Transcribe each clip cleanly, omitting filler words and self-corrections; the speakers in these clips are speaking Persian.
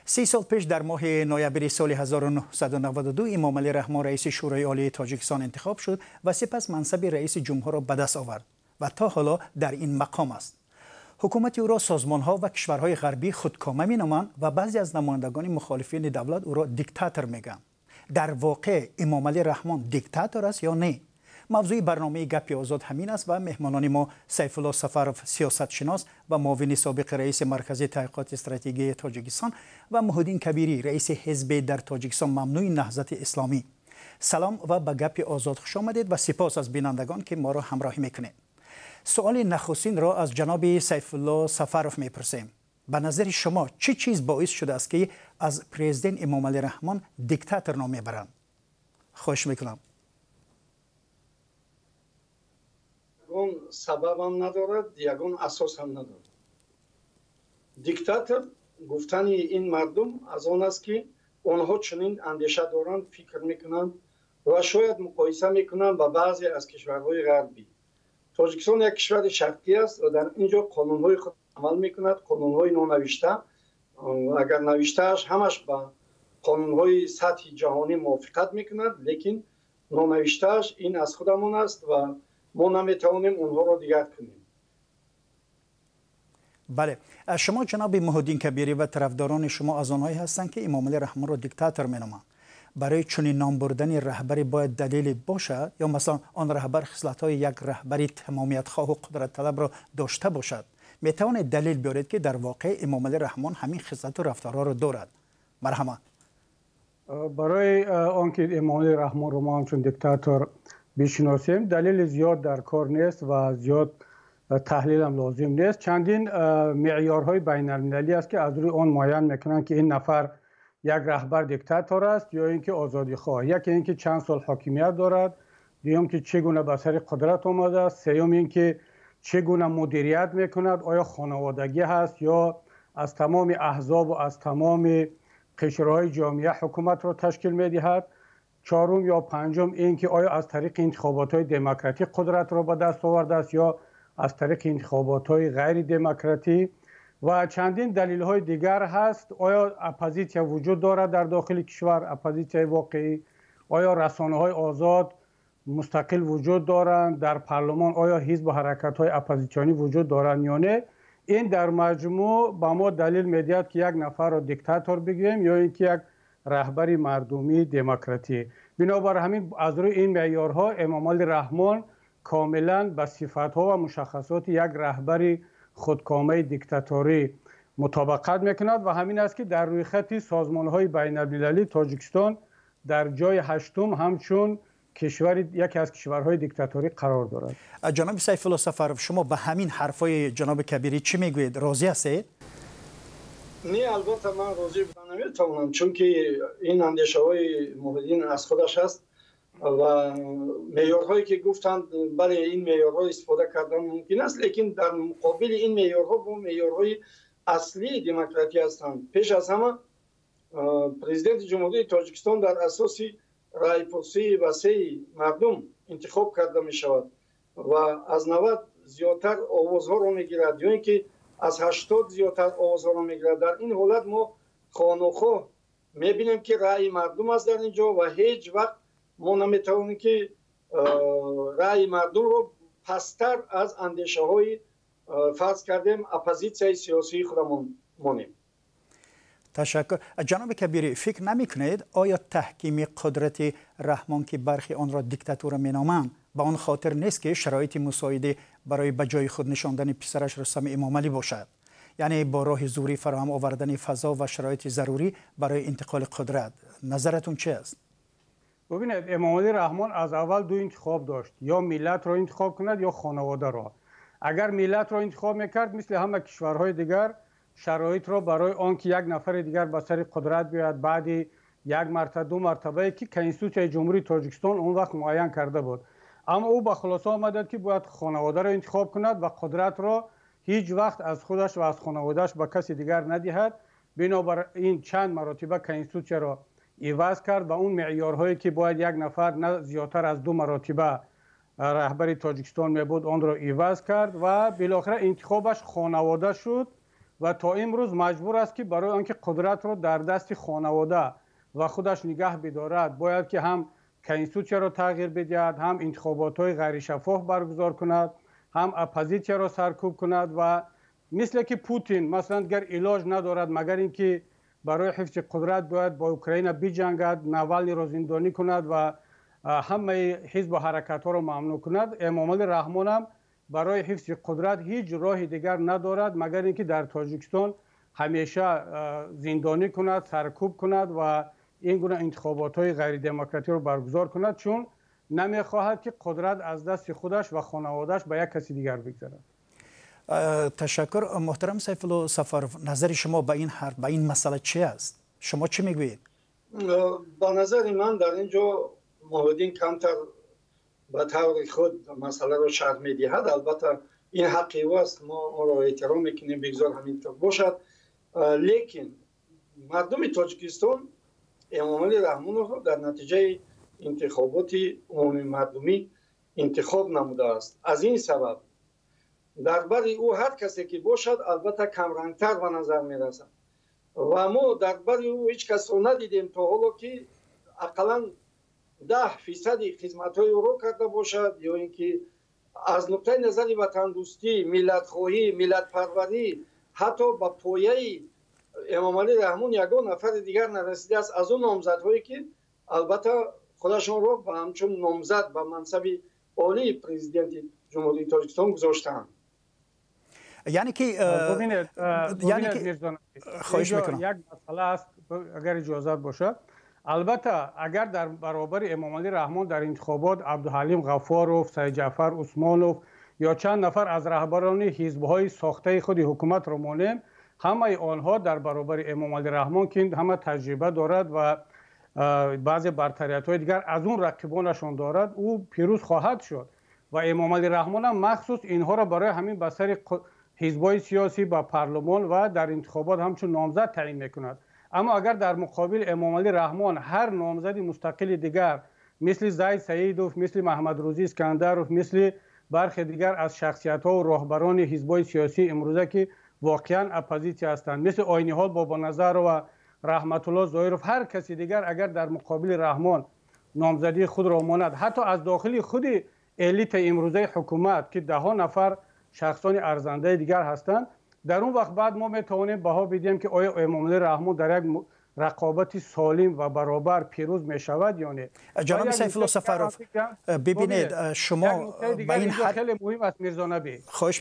30 سال پیش در ماه نوامبر سال 1992 امامعلی رحمان رئیس شورای عالی تاجیکستان انتخاب شد و سپس منصب رئیس جمهور را به دست آورد و تا حالا در این مقام است. حکومت او را سازمان‌ها و کشورهای غربی خودکامه می‌نامند و بعضی از نمایندگان مخالفین دولت او را دیکتاتور می‌گویند. در واقع امامعلی رحمان دیکتاتور است یا نه؟ موضوع برنامه گپ آزاد همین است و مهمانان ما سیف الله سفرов سیاستشناس و معاون سابق رئیس مرکز تحقیقات استراتژی تاجیکستان و محیدین کبیری رئیس حزب در تاجیکستان ممنوع نهضت اسلامی. سلام و به گپ آزاد خوش آمدید و سپاس از بینندگان که ما را همراهی میکنید. سوال نخستین را از جناب سیف الله سفرов میپرسیم. به نظر شما چه چیز باعث شده است که از پرزیدنت امامعلی رحمان دیکتاتور نام میبرند؟ خواهش میکنم. یگان سبب هم ندارد، یگان اساس هم ندارد. دیکتاتور گفتن این مردم از آن است که آنها چنین اندیشه دارند، فکر میکنند و شاید مقایسه میکنند با بعضی از کشورهای غربی. تاجیکستان یک کشور شرقی است و در اینجا قانونهای خود عمل میکند، قانونهای نونوشته. اگر نوشتهش همش با قانونهای سطح جهانی موافقت میکند، لیکن نونوشتهش این از خودمون است و ما نمیتوانیم اونها را دیگر کنیم. بله، شما جناب محیدین کبیری و طرفداران شما از آنهایی هستند که امامعلی رحمان را دیکتاتور مینامند. برای چنین نام بردن رهبری باید دلیلی باشد یا مثلا آن رهبر خصلت‌های یک رهبری تمامیت خواه و قدرت طلب را داشته باشد؟ میتوانید دلیل بیارید که در واقع امامعلی رحمان همین خصلت و رفتارها را دارد؟ مرحبا. برای آنکه امامعلی رحمان را ما همچون دیکتاتور بشناسیم دلیل زیاد در کار نیست و زیاد تحلیل هم لازم نیست. چندین معیارهای بین المللی است که از روی آن معین میکنند که این نفر یک رهبر دیکتاتور است یا اینکه آزادی خواه. یکی اینکه چند سال حاکمیت دارد، دوم که چگونه به سر قدرت آمده است، سوم اینکه چگونه مدیریت میکند، آیا خانوادگی هست یا از تمام احزاب و از تمام قشرهای جامعه حکومت را تشکیل میدهد، چهارم یا پنجم اینکه آیا از طریق انتخابات‌های دموکراتیک قدرت را به دست آورده است یا از طریق انتخابات‌های غیر دموکراتیک و چندین دلیل‌های دیگر هست. آیا اپوزیسیا وجود دارد در داخل کشور، اپوزیسیا واقعی؟ آیا رسانه‌های آزاد مستقل وجود دارند در پارلمان؟ آیا حزب و حرکت‌های اپوزیسیونی وجود دارند یا نه؟ این در مجموع به ما دلیل می‌دهد که یک نفر را دیکتاتور بگوییم یا اینکه یک رهبری مردمی دموکراتی. بنابر همین از روی این معیارها امامعلی رحمان کاملا به صفات‌ها و مشخصات یک رهبری خودکامه دیکتاتوری مطابقت میکند و همین است که در روی خط سازمان‌های بین‌المللی تاجیکستان در جای هشتم همچون یکی از کشورهای دیکتاتوری قرار دارد. جناب سیف الله سفرов شما به همین حرفای جناب کبیری چی میگویید؟ راضی هستید؟ نه، البته من راضی بودن نمیتوانم، چون که این اندیشه های محیدین از خودش هست و معیارهایی که گفتند برای این معیارها استفاده کردن ممکن است، لیکن در مقابل این معیارها با معیارهای اصلی دموکراسی هستند. پیش از همه پرزیدنت جمهوری تاجیکستان در اساس رای‌پرسی وسیع مردم انتخاب کرده می شود و از 90 زیادتر آوازها را می گیرد یا اینکه از 80 زیادتر آوازها را می گیرد. در این حالت ما خانوخواه می بینیم که رأی مردم است در اینجا و هیچ وقت ما نمیتوانیم که رأی مردم رو پستر از اندیشه های فرض کردیم اپوزیسیای سیاسی خودمون مانیم. تشکر. جناب کبیری فکر نمی کنید آیا تحکیم قدرت رحمان که برخی آن را دیکتاتور می نامند به آن خاطر نیست که شرایط مساعده برای به جای خود نشاندن پسرش رستم امامعلی باشد؟ یعنی با راه زوری فراهم آوردن فضا و شرایط ضروری برای انتقال قدرت. نظرتون چه است؟ ببینید امامعلی رحمان از اول دو انتخاب داشت، یا ملت را انتخاب کند یا خانواده را. اگر ملت را انتخاب میکرد مثل همه کشورهای دیگر شرایط را برای آنکه یک نفر دیگر به سر قدرت بیاید بعد یک مرتبه دو مرتبه که کنستیتوسیون جمهوری تاجیکستان اون وقت معین کرده بود، اما او به خلاصه آمد که باید خانواده را انتخاب کند و قدرت را هیچ وقت از خودش و از خانواده‌اش به کسی دیگر ندهد. بنابراین چند مرتبه کنستیتوسیون را عوض کرد و اون معیارهایی که باید یک نفر نه زیادتر از 2 مرتبه رهبری تاجیکستان می بود آن را عوض کرد و بالاخره انتخابش خانواده شد و تا امروز مجبور است که برای آنکه قدرت را در دست خانواده و خودش نگه بدارد باید که هم کنستیتوسیا را تغییر بدهد، هم انتخابات‌های غیر شفاف برگزار کند، هم اپوزیسیا را سرکوب کند و مثل که پوتین مثلا گر علاج ندارد مگر اینکه برای حفظ قدرت باید با اوکراین بجنگد، ناوالنی را زندانی کند و همه حزب و حرکت ها را ممنوع کند. امامعلی رحمان هم برای حفظ قدرت هیچ راه دیگر ندارد مگر اینکه در تاجیکستان همیشه زندانی کند، سرکوب کند و این گونه انتخابات های غیر دموکراتیک را برگزار کند، چون نمیخواهد که قدرت از دست خودش و خانواده‌اش به یک کسی دیگر بگذرد. تشکر. محترم سیفالله سفرов، نظر شما به این حرف، به این مسئله چی است؟ شما چی میگویید؟ با نظر من در اینجا موحدین کمتر به طور خود مسئله را شرح میدهد. البته این حقی است، ما را احترام میکنیم، بگذار همینطور باشد. لیکن مردم تاجیکستان امامعلی رحمان را در نتیجه انتخابات عمومی مردمی انتخاب نموده است. از این سبب درباره او هر کسی که باشد البته کمرنگتر به نظر میرسد و ما درباره او هیچ کس را ندیدیم تا حالا که اقلا 10% خدمت‌های او را کرده باشد یا اینکه از نقطه نظر وطن دوستی، ملت خواهی، ملت پروری حتی به پایه امامعلی رحمان یگان نفر دیگر نرسیده است از اون نامزدهایی که البته خودشان را به همچون نامزد به منصب عالی پرزیدنت جمهوری تاجیکستان گذاشتند. یعنی که خواهش میکنم یک مسئله است اگر اجازت باشد. البته اگر در برابر امامعلی رحمان در انتخابات عبدالحلیم غفاروف، سید جعفر عثمانوف یا چند نفر از رهبران حزب‌های ساخته خود حکومت را مانیم، همه آنها در برابر امامعلی رحمان که همه تجربه دارد و بعضی برتریت‌های دیگر از اون رقیبانشان دارد، او پیروز خواهد شد و امامعلی رحمان هم مخصوص اینها را برای همین بسر حزب‌های سیاسی با پارلمان و در انتخابات همچون نامزد تعیین می‌کند. اما اگر در مقابل امامعلی رحمان هر نامزد مستقل دیگر مثل زید سیدوف، مثل محمد روزی اسکندروف، مثل برخی دیگر از شخصیت‌ها و راهبران حزب‌های سیاسی امروزه که واقعاً اپوزیسیا هستند، مثل عینی‌حال بابانظر و رحمت الله ظاهرов، هر کسی دیگر اگر در مقابل رحمان نامزدی خود را ماند، حتی از داخل خود الیت امروزه حکومت که 10 نفر شخصان ارزنده دیگر هستند، در اون وقت بعد ما میتوانیم بها بدیم که آیا امامعلی رحمان در یک رقابت سالم و برابر پیروز میشود یا نه. جناب سیفالله سفرов، ببینید شما به این خیلی مهم است میرزا نبی،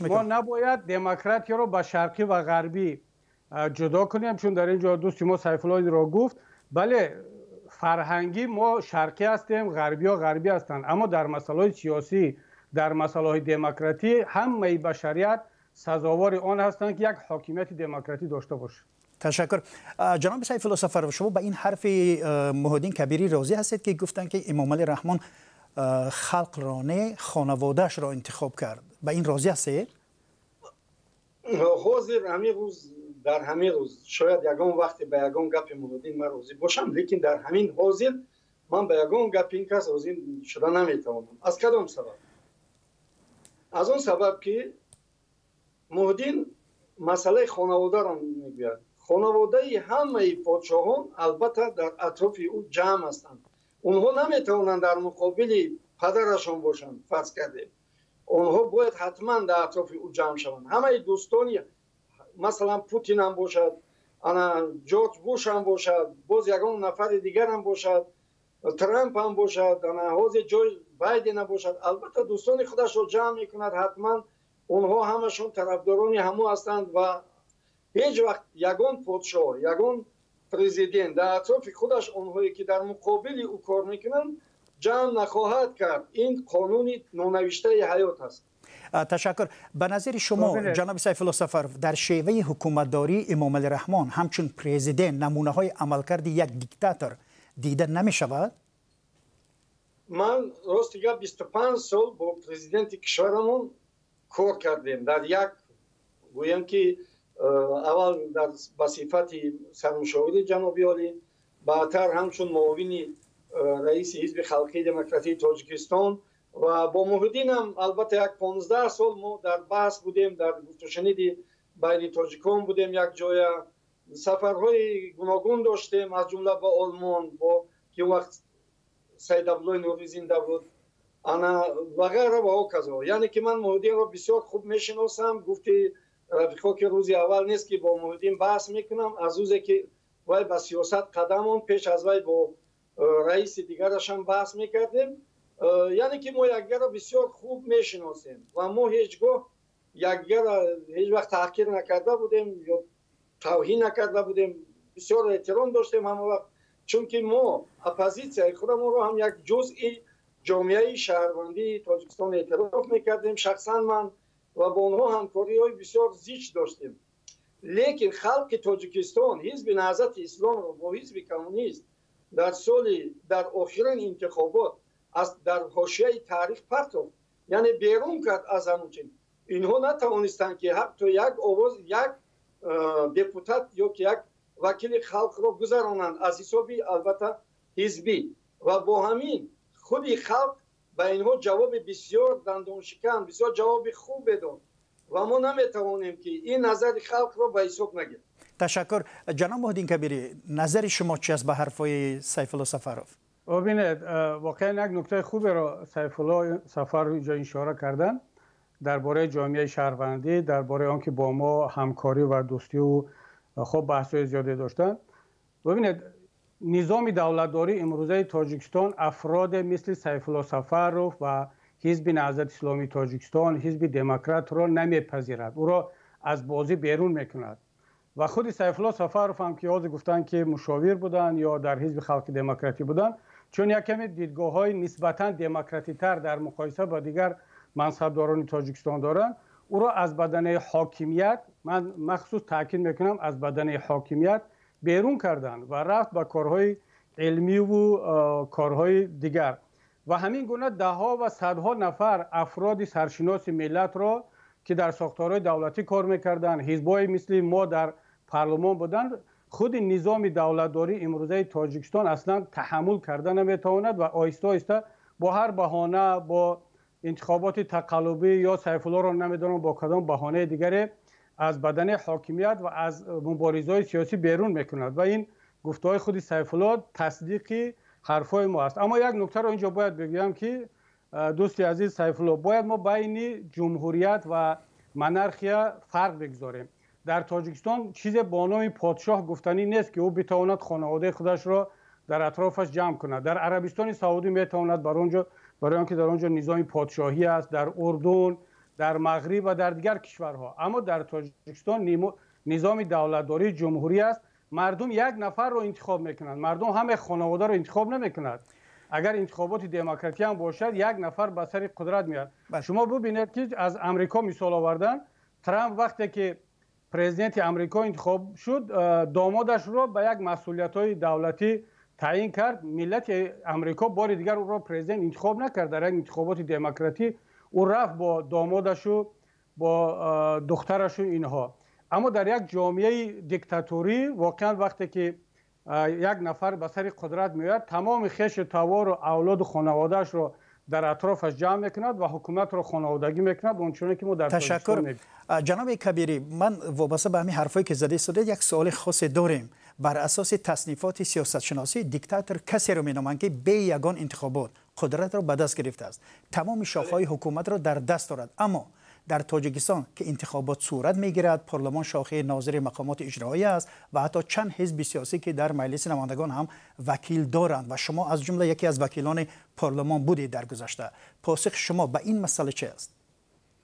ما نباید دموکراتی را به شرقی و غربی جدا کنیم، چون در اینجا دوست ما سیفالله را گفت بله فرهنگی ما شرقی هستیم، غربی ها غربی هستند، اما در مسائل سیاسی، در مسائل دموکراتی همه بشریت سزاوار آن هستند که یک حاکمیت دموکراتی داشته باشه. تشکر. جناب سیفالله سفرov، شما به این حرف موحدین کبیری راضی هستید که گفتن که امامعلی رحمان خلق را نه خانواده‌اش را انتخاب کرد؟ به این راضی هستید؟ حاضر همین روز در همین روز شاید یگان وقتی به یگان گپ موحدین من راضی باشم، لیکن در همین حاضر من به یگان گپ این کس راضی شده نمیتوانم. از کدام سبب؟ از اون سبب که موحدین مسئله خانواده را میگوید. خانواده همه پادشاهان البته در اطراف او جمع هستند. اونها نمیتوانند در مقابل پدرشان باشند. فرض کرده اونها باید حتما در اطراف او جمع شوند. همه دوستانی مثلا پوتین هم باشد، انا جورج بوش هم باشد، باز یگان نفر دیگر هم باشد، ترامپ هم باشد، انا حاضر جای بایدن هم باشد، البته دوستان خودش را جمع میکند. حتما اونها همشون طرفداران همو هستند و هیچ وقت یگان پادشاه، یگان پرزیدنت در اطراف خودش اونهایی که در مقابل او کار میکنند جمع نخواهد کرد. این قانون نونوشته حیات است. تشکر. به نظر شما جناب سیفالله سفرov در شیوه حکومتداری امامعلی رحمان همچون پرزیدنت نمونه های عملکرد یک دیکتاتور دیده نمی شود؟ من راست میگم 25 سال با پرزیدنت کشورمون کار کردیم. در یک گویم که اول در صفت سرمشاور جنابی عالی، بعدتر همچون معاون رئیس حزب خلقی دموکراتی تاجیکستان و با موحدین هم البته یک 15 سال ما در بحث بودیم، در گفت و شنید байни тоҷикон будем як ҷоя, сафарҳои гуногун доштем, аз ҷумла ба олмон, бо ки вақт сайдаблои нурӣ зинда буд, ана вағайра ва ҳоказо. яъне ки ман Муҳиддинро бисёр хуб мешиносам. гуфти рафиқо ки рӯзи аввал нест ки бо Муҳиддин баҳс мекунам, аз рӯзе ки вай ба сиёсат қадамон, пеш аз вай бо раиси дигарашам баҳс мекардем. яъне ки мо якдигарро бисёр хуб мешиносем ва мо ҳеҷ гоҳ якдигарро ҳеҷ вақт таҳқир накарда будем ё тавҳин накарда будем, бисёр эҳтиром доштем ҳама вақт, чунки мо оппозитсияи худамонро ҳам як ҷузъи ҷомеаи шаҳрвандии Тоҷикистон эътироф мекардем. шахсан ман ва бо онҳо ҳамкориҳои бисёр зич доштем. лекин халқи Тоҷикистон ҳизби Наҳзати Исломро бо ҳизби коммунист дар охирин интихобот дар ҳошияи таърих партофт, яъне берун кард аз ҳамун чин. инҳо натавонистанд ки ҳатто як овоз, як депутат ё ки як вакили халқро гузаронанд аз ҳисоби албатта ҳизбӣ, ва бо ҳамин худи халқ ба инҳо ҷавоби бисёр дандоншикан, бисёр ҷавоби хубе дод ва мо наметавонем ки ин назари халқро ба ҳисоб нагирем. ташаккур. ҷаноб Муҳиддин Кабирӣ, назари шумо чӣ аст ба ҳарфҳои Сайфулло Сафаров? бинед, воқеан як нуктаи хуберо Сайфулло Сафаров инҷо ишора карданд дар бораи ҷомеаи шаҳрвандӣ, дар бораи он ки бо мо ҳамкорӣ ва дӯстию хуб баҳсҳои зиёде доштанд. бинед, низоми давлатдории имрӯзаи Тоҷикистон афроде мисли Сайфулло Сафаров ва ҳизби Наҳзати Исломии Тоҷикистон, ҳизби демократро намепазирад, ӯро аз бозӣ берун мекунад. ва худи Сайфулло Сафаров ҳам ки ҳозир гуфтанд ки мушовир буданд ё дар ҳизби халқи демократӣ буданд, чун яккаме дидгоҳҳои нисбатан демократитар дар муқоиса ба дигар мансабдорони Тоҷикистон доранд, ӯро аз баданаи ҳокимият, ман махсус таъкид мекунам, аз баданаи ҳокимият берун карданд ва рафт ба корҳои илмиву корҳои дигар. ва ҳамин гуна даҳҳо ва садҳо нафар афроди саршиноси миллатро ки дар сохторҳои давлатӣ кор мекарданд, ҳизбҳои мисли мо дар парлумон буданд, худи низоми давлатдории имрӯзаи Тоҷикистон аслан таҳаммул карда наметавонад ва оҳиста оҳиста бо ҳар баҳона, бо интихоботи тақаллубӣ ё Сайфуллоро намедонам бо кадом баҳонаи дигаре аз баданаи ҳокимият ва аз муборизаҳои сиёсӣ берун мекунад ва ин гуфтаҳои худи Сайфулло тасдиқи ҳарфҳои мо аст. аммо як нуктаро инҷо бояд бигӯям ки дӯсти азиз Сайфулло, бояд мо байни ҷумҳурият ва монархия фарқ бигузорем. дар Тоҷикистон чизе бо номи подшоҳ гуфтанӣ нест ки ӯ битавонад хонаводаи худашро дар атрофаш ҷамъ кунад. дар Арабистони Саудӣ метавонад барои он ки дар онҷо низоми подшоҳӣ аст, дар Урдун, дар Мағриб ва дар дигар кишварҳо. аммо дар Тоҷикистон низоми давлатдории ҷумҳурӣ аст. мардум як нафарро интихоб мекунанд, мардум ҳамаи хонаводаро интихоб намекунад. агар интихоботи демократӣ ҳам бошад, як нафар ба сари қудрат меяд. шумо бубинед ки аз Амрико мисол овардан, Трамп вақте ки президенти Амрико интихоб шуд, домодашро ба як масъулиятҳои давлатӣ таъин кард. миллати Амрико бори дигар ӯро президент интихоб накард. дар як интихоботи демократӣ ӯ рафт бо домодашу, бо духтарашу инҳо. аммо дар як ҷомеаи диктатурӣ воқеан вақте ки як нафар ба сари қудрат меояд, тамоми хешу тавору авлоду хонаводаашро дар атрофаш ҷамъ мекунад ва ҳукуматро хонаводагӣ мекунад, ончуне ки мо дар ташаккур. ҷаноби Кабирӣ, ман вобаста ба ҳамин ҳарфҳое ки зада истодед як суоли хосе дорем. бар асоси таснифоти сиёсатшиносӣ диктатор касеро меноманд ки бе ягон интихобот қудратро ба даст гирифтааст, тамоми шохҳои ҳукуматро дар даст дорад. аммо дар Тоҷикистон ки интихобот сурат мегирад, парлумон шохаи нозири мақомоти иҷроия аст ва ҳатто чанд ҳизби сиёсӣ ки дар маҷлиси намояндагон ҳам вакил доранд ва шумо аз ҷумла яке аз вакилони парлумон будед дар гузашта. посихи шумо ба ин масъала чӣ аст?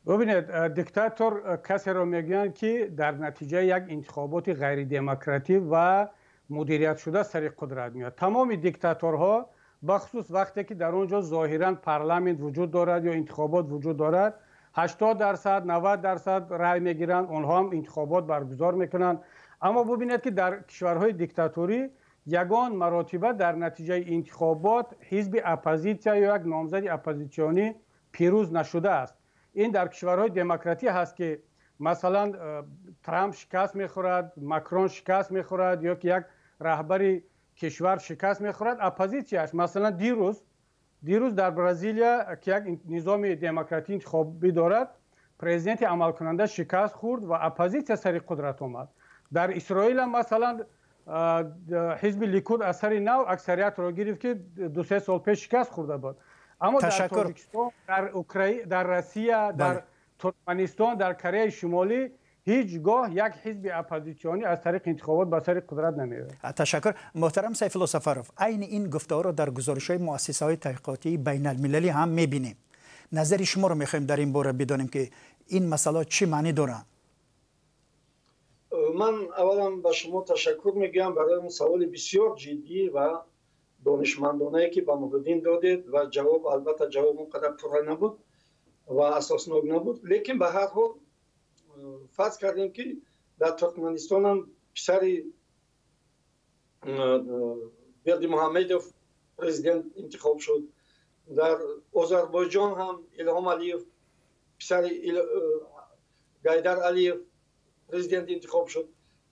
бубинед, диктатор касеро мегӯянд ки дар натиҷаи як интихоботи ғайридемократӣ ва мудириятшуда сари қудрат меояд. тамоми диктаторҳо бахусус вақте ки дар он ҷо зоҳиран парламент вуҷуд дорад ё интихобот вуҷуд дорад, 80%, 90% рай мегиранд, онҳо ҳам интихобот баргузор мекунанд. аммо бубинед ки дар кишварҳои диктатурӣ ягон маротиба дар натиҷаи интихобот ҳизби оппозитсия ё як номзади оппозитсионӣ пирӯз нашудааст. ин дар кишварҳои демократӣ ҳаст ки масалан Трамп шикаст мехӯрад, Макрон шикаст мехӯрад ё ки як раҳбари кишвар шикаст мехӯрад, оппозитсияш масалан дирӯз дар Бразилия ки як низоми демократӣ интихобӣ дорад, پرزیدنت عمل کننده شکست خورد و اپوزیسیا سر قدرت آمد. در اسرائیل هم مثلا حزب لیکود از سر نو اکثریت را گرفت که 2-3 سال پیش شکست خورده بود. اما در تاجیکستان، در اوکراین، در روسیه، در ترکمنستان، در کره شمالی هیچگاه یک حزب اپوزیسیونی از طریق انتخابات به سر قدرت نمیره. تشکر. محترم سیف الله سفرов، عین این گفتار را در گزارش‌های مؤسسه‌های تحقیقاتی بین المللی هم می‌بینیم. نظر شما رو می‌خوایم در این باره بدانیم که این مسئله چی معنی دارند. من اولا به شما تشکر میگم برای اون سوال بسیار جدی و دانشمندانه که به ما دادید و جواب البته جواب اونقدر پره نبود و اساسناک نبود، لیکن به هر حال فرض کردیم که در ترکمنستان هم پسر برد محمدوف پرزیدنت انتخاب شد، در آذربایجان هم الهام علیف پسر گایدر علیف پرزیدنت انتخاب شد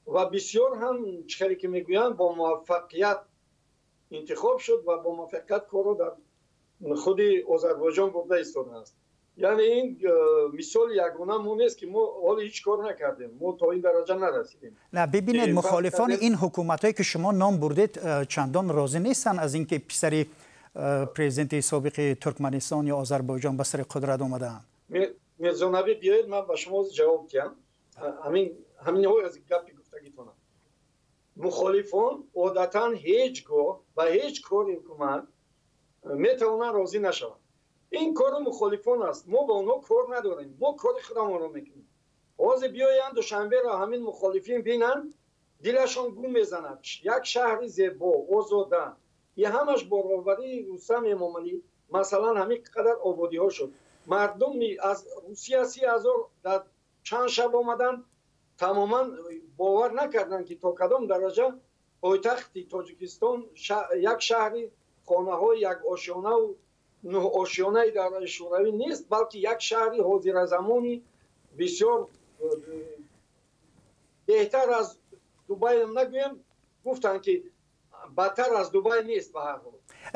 و بسیار هم چیزی که میگویند با موفقیت انتخاب شد و با موفقیت کار رو در خود آذربایجان برده ایستاده است. یعنی این مثال یگانه ما نیست که ما حالا هیچ کار نکردیم، ما تا این درجه نرسیدیم. نه ببینید، مخالفان این حکومتایی که شما نام بردید چندان راضی نیستن از اینکه پسر پرزیدنت سابق ترکمنستان یا آذربایجان به سر قدرت اومدن. میرزا نبی بیایید من به شما جواب بدم. همین های از گپی گفتگیتونم. مخالفان عادتا هیچگاه و هیچ کار حکومت میتونن راضی نشوند. این کار مخالفان است، ما با اونها کار نداریم، ما کار خودمون رو میکنیم. آز بیایند دوشنبه را همین مخالفین بینن دلشان گم میزند. یک شهر زیبا آزاده، یه همش برابری رستم امام علی مثلا همین قدر آبادی ها شد. مردم از روسیه 30,000 در چند شب آمدن، تماما باور نکردن که تا کدام درجه پایتخت تاجیکستان یک شهری خانه های یک آشیانه و نه آشیانه در شوروی نیست، بلکه یک شهری حاضر زمانی بسیار بهتر از دبی هم نگویم، گفتن که بدتر از دبی نیست. به هر حال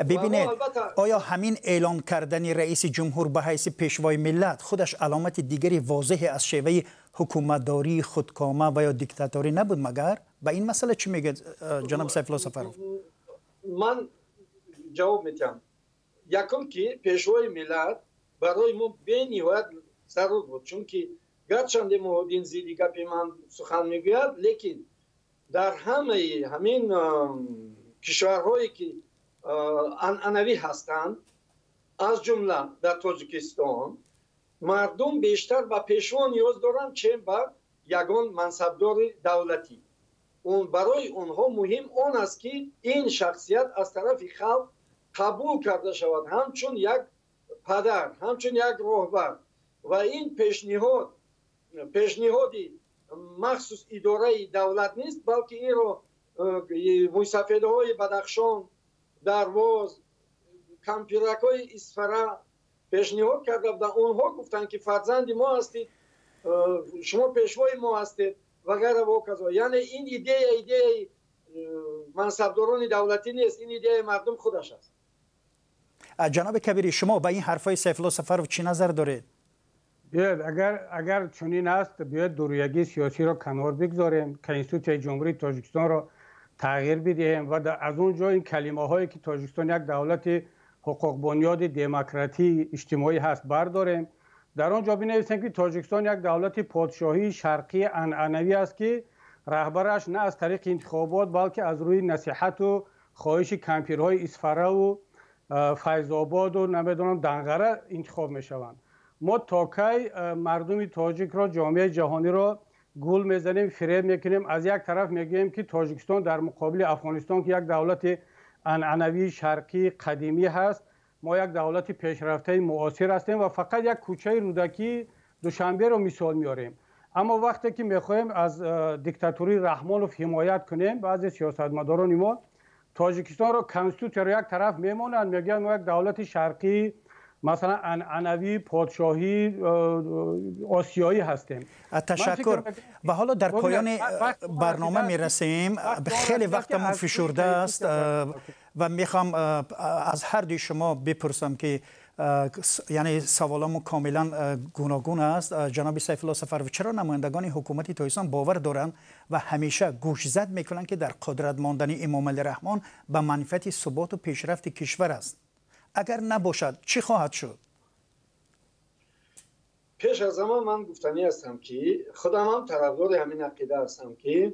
ببینید، آیا همین اعلام کردن رئیس جمهور به حیث پیشوای ملت خودش علامت دیگری واضح از شیوه حکومتداری خودکامه و یا دیکتاتوری نبود مگر؟ به این مسئله چی میگه جناب سیف الله سفرov؟ من جواب میدم. یکم که پیشوای ملت برای ما به نهایت ضرور بود، چون که گرچند مهدین زیدی گپی من سخن میگوید، لیکن در همین کشورهایی که عنعنوی هستند از جمله در تاجیکستان مردم بیشتر به پیشوا نیاز دارند چه به یگان منصبدار دولتی. اون برای اونها مهم آن است که این شخصیت از طرف خلق قبول کرده شود همچون یک پدر، همچون یک راهبر و این پیشنهادی مخصوص اداره دولت نیست، بلکه این رو موسفیده های بدخشان، درواز، کمپیرک های اسفره پیشنهاد کرده بودن. اونها گفتن که فرزند ما هستید، شما پیشوای ما هستید و غیره و کذا. یعنی این ایده منصبداران دولتی نیست، این ایده مردم خودش است. جناب کبیری، شما با این حرفای سیف الله سفرov چی نظر دارید؟ بیاید اگر چنین است بیاید دورویگی سیاسی را کنار بگذاریم، کنستیتوسیون جمهوری تاجیکستان را تغییر بدهیم و از اونجا این کلمه هایی که تاجیکستان یک دولت حقوق بنیاد دموکراتی اجتماعی هست برداریم، در آنجا بنویسیم که تاجیکستان یک دولت پادشاهی شرقی عنعنوی است که رهبرش نه از طریق انتخابات بلکه از روی نصیحت و خواهش کمپیرهای اسفره و فیض آباد و نمیدونم دنقره انتخاب میشوند. ما تا کی مردم تاجیک را، جامعه جهانی را گول میزنیم، فریب میکنیم؟ از یک طرف میگیم که تاجیکستان در مقابل افغانستان که یک دولت عنعنوی شرقی قدیمی هست، ما یک دولت پیشرفته معاصر هستیم و فقط یک کوچه رودکی دوشنبه رو مثال میاریم. اما وقتی که میخوایم از دیکتاتوری رحمانوف حمایت کنیم، بعضی سیاستمداران ما تاجیکستان رو کنستیتوسیون رو یک طرف میمونند، میگن ما یک دولت شرقی مثلا عنعنوی پادشاهی آسیایی هستیم. تشکر. و حالا در پایان برنامه میرسیم، خیلی وقتمون فشرده است و میخوام از هر دوی شما بپرسم که یعنی سوالم کاملا گوناگون است. جناب سیف الله سفروی، چرا نمایندگان حکومت تاجیکستان باور دارند و همیشه گوشزد میکنند که در قدرت ماندن امام علی رحمان به منفعت ثبات و پیشرفت کشور است؟ اگر نباشد چی خواهد شد؟ پیش از همه من گفتنی هستم که خودم هم طرفدار همین عقیده هستم که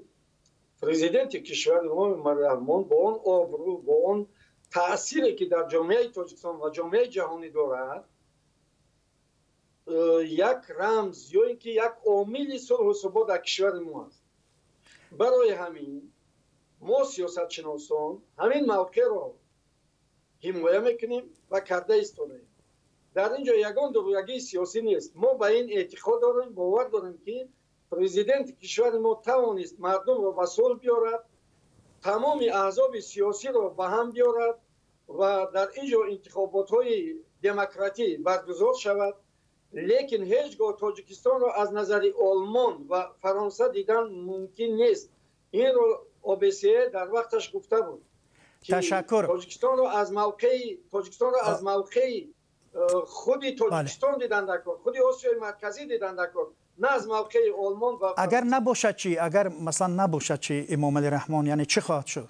پرزیدنت کشور امام علی رحمان با اون آبرو، با اون تأثیری که در جامعه تاجیکستان و جامعه جهانی دارد، یک رمز یا اینکه یک عامل صلح و ثبات در کشور ما است. برای همین ما سیاستشناسان همین موقع را حمایه میکنیم و کرده ایستادیم. در اینجا یگان درویگی سیاسی نیست. ما به این اعتقاد داریم، باور داریم که پرزیدنت کشور ما توانست مردم را به صلح بیارد، تمام احزاب سیاسی را به هم بیارد و در اینجا انتخابات های دموکراتی برگزار شود. لیکن هیچگاه تاجیکستان را از نظر آلمان و فرانسه دیدن ممکن نیست. این را OBSE در وقتش گفته بود. تشکر. تاجیکستان را از موقع خودی تاجیکستان دیدن در کار، خودی آسیای مرکزی دیدن در کار، نه از موقع آلمان و اگر نباشد چی؟ اگر مثلا نباشد چی امام علی رحمان، یعنی چی خواهد شد؟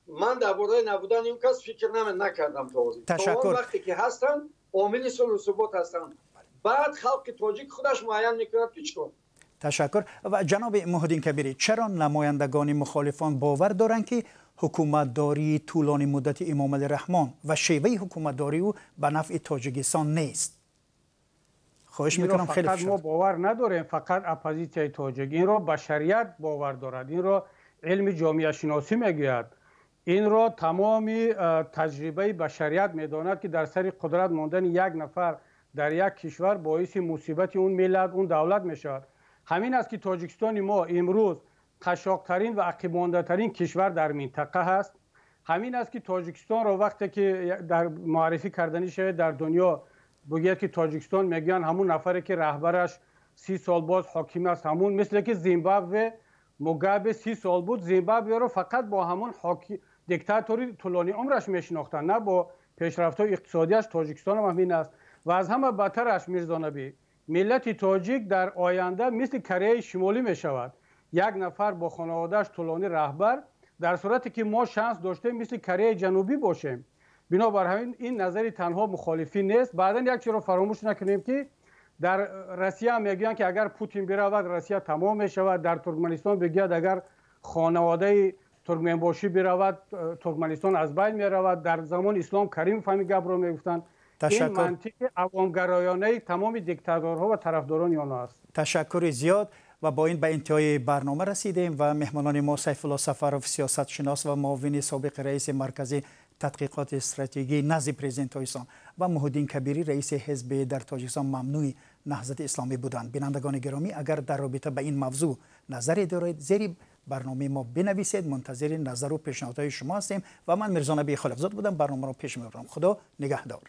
من درباره نبودن این کس فکر نکردم تا حاضر. تشکر. وقتی که هستن عامل صلح و ثبات هستن، بعد خلق تاجیک خودش معین میکند که چیکار. تشکر. و جناب محی‌الدین کبیری، چرا نمایندگان مخالفان باور دارند که حکومتداری طولانی مدت امام علی رحمان و شیوه حکومتداری او به نفع تاجیکستان نیست؟ خواهش میکنم خیلی فقط ما باور نداریم، فقط اپوزیسیون تاجیک این را بشریت باور دارد، این را علم جامعه شناسی میگوید، این را تمام تجربه بشریت میداند که در سر قدرت ماندن یک نفر در یک کشور باعث مصیبت اون ملت، اون دولت میشود. همین است که تاجیکستان ما امروز قشاق‌ترین و عقب‌مانده‌ترین کشور در منطقه است. همین است که تاجیکستان را وقتی که در معرفی کردنی شود در دنیا بگوید که تاجیکستان میگن همون نفری که رهبرش 30 سال باز حاکم است، همون مثل که زیمبابوه موگابه 30 سال بود، زیمبابوه رو فقط با همون دیکتاتوری طولانی عمرش میشناختن، نه با پیشرفت‌های اقتصادیش. تاجیکستان هم همین است و از همه بدترش میرزا نبی، ملت تاجیک در آینده مثل کره شمالی میشود، یک نفر با خانواده‌اش طولانی رهبر، در صورتی که ما شانس داشتیم مثل کره جنوبی باشیم. بنابراین این نظری تنها مخالفی نیست. بعدن یک چیز رو فراموش نکنیم که در روسیه هم میگن که اگر پوتین برود روسیه تمام میشود، در ترکمنستان بگید اگر خانواده ترکمن باشی برود ترکمنستان از بین میرود. در زمان اسلام کریم فهمی گپ رو میگفتن. این منطق عوامگرایانه تمام دیکتاتورها و طرفداران آنها است. تشکر زیاد. و با این به انتهای برنامه رسیدیم و مهمانان ما سیف الله سفروی، سیاست شناس و معاون سابق رئیس مرکز تحقیقات استراتژی نزد پرزیدنت تاجیکستان و محی‌الدین کبیری رئیس حزب در تاجیکستان ممنوع نهضت اسلامی بودند. بینندگان گرامی، اگر در رابطه به این موضوع نظری دارید زیر برنامه ما بنویسید. منتظر نظر و پیشنهادهای شما هستیم و من میرزا نبی خالقزاد بودم. برنامه را پیش میبرم. خدا نگهدار.